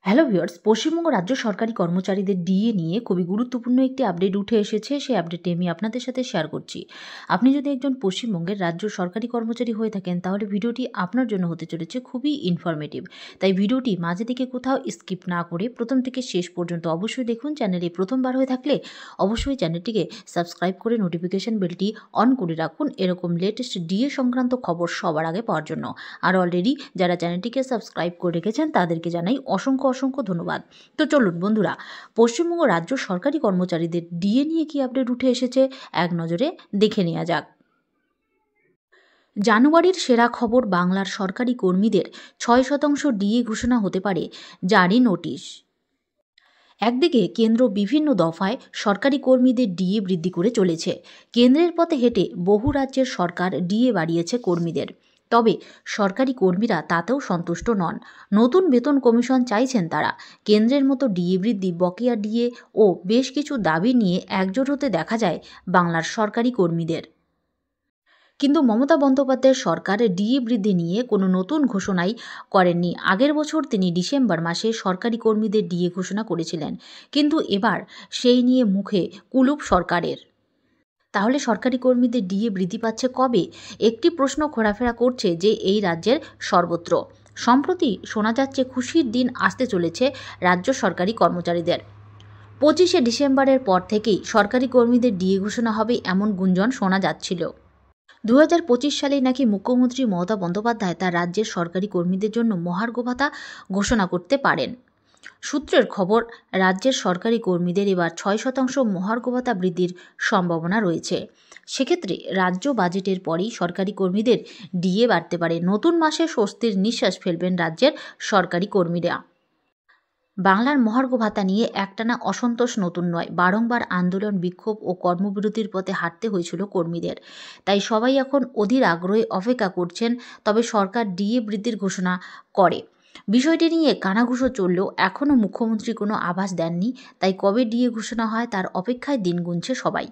Hello viewers, Paschimbanga রাজ্য সরকারি কর্মচারীদের ডিএ নিয়ে খুবই গুরুত্বপূর্ণ একটি আপডেট উঠে এসেছে। সেই আপডেটটি আমি আপনাদের সাথে শেয়ার করছি। আপনি যদি একজন পশ্চিমবঙ্গের রাজ্য সরকারি কর্মচারী হয়ে থাকেন, তাহলে ভিডিওটি আপনার জন্য হতে চলেছে খুবই ইনফরমেটিভ। তাই ভিডিওটি মাঝে থেকে কোথাও স্কিপ না করে প্রথম থেকে শেষ পর্যন্ত অবশ্যই দেখুন। চ্যানেলে প্রথমবার হয়ে থাকলে অবশ্যই চ্যানেলটিকে সাবস্ক্রাইব করে নোটিফিকেশন বেলটি অন করে রাখুন, এরকম লেটেস্ট ডিএ সংক্রান্ত খবর সবার আগে পাওয়ার জন্য। আর অলরেডি যারা চ্যানেলটিকে সাবস্ক্রাইব করে রেখেছেন তাদেরকে জানাই অসংখ্য অসংখ্য ধন্যবাদ। তো চলুন বন্ধুরা, পশ্চিমবঙ্গ রাজ্য সরকারি কর্মচারীদের ডিএ নিয়ে কি আপডেট উঠে এসেছে এক নজরে দেখে নেওয়া যাক। জানুয়ারির সেরা খবর, বাংলার সরকারি কর্মীদের 6% ডিএ ঘোষণা হতে পারে, জারি নোটিশ। একদিকে কেন্দ্র বিভিন্ন দফায় সরকারি কর্মীদের ডিএ বৃদ্ধি করে চলেছে। কেন্দ্রের পথে হেঁটে বহু রাজ্যের সরকার ডিএ বাড়িয়েছে কর্মীদের। তবে সরকারি কর্মীরা তাতেও সন্তুষ্ট নন। নতুন বেতন কমিশন চাইছেন তারা। কেন্দ্রের মতো ডিএ বৃদ্ধি, বকেয়া ডিএ ও বেশ কিছু দাবি নিয়ে একজোট হতে দেখা যায় বাংলার সরকারি কর্মীদের। কিন্তু মমতা বন্দ্যোপাধ্যায়ের সরকার ডিএ বৃদ্ধি নিয়ে কোনো নতুন ঘোষণাই করেননি। আগের বছর তিনি ডিসেম্বর মাসে সরকারি কর্মীদের ডিএ ঘোষণা করেছিলেন, কিন্তু এবার সেই নিয়ে মুখে কুলুপ সরকারের। তাহলে সরকারি কর্মীদের ডিএ বৃদ্ধি পাচ্ছে কবে? একটি প্রশ্ন ঘোরাফেরা করছে যে এই রাজ্যের সর্বত্র। সম্প্রতি শোনা যাচ্ছে খুশির দিন আসতে চলেছে রাজ্য সরকারি কর্মচারীদের। 25শে ডিসেম্বরের পর থেকেই সরকারি কর্মীদের ডিএ ঘোষণা হবে, এমন গুঞ্জন শোনা যাচ্ছিল। 2025 সালেই নাকি মুখ্যমন্ত্রী মমতা বন্দ্যোপাধ্যায় তার রাজ্যের সরকারি কর্মীদের জন্য মহার্ঘ ভাতা ঘোষণা করতে পারেন। সূত্রের খবর, রাজ্যের সরকারি কর্মীদের এবার 6% মহার্ঘ ভাতা বৃদ্ধির সম্ভাবনা রয়েছে। সেক্ষেত্রে রাজ্য বাজেটের পরেই সরকারি কর্মীদের ডিএ বাড়তে পারে। নতুন মাসে স্বস্তির নিঃশ্বাস ফেলবেন রাজ্যের সরকারি কর্মীরা। বাংলার মহার্ঘ ভাতা নিয়ে একটানা অসন্তোষ নতুন নয়। বারংবার আন্দোলন, বিক্ষোভ ও কর্মবিরতির পথে হাঁটতে হয়েছিল কর্মীদের। তাই সবাই এখন অধীর আগ্রহে অপেক্ষা করছেন তবে সরকার ডিএ বৃদ্ধির ঘোষণা করে। বিষয়টি নিয়ে কানাঘুষো চললেও এখনও মুখ্যমন্ত্রী কোনো আভাস দেননি। তাই কবে ডিএ ঘোষণা হয় তার অপেক্ষায় দিন গুনছে সবাই।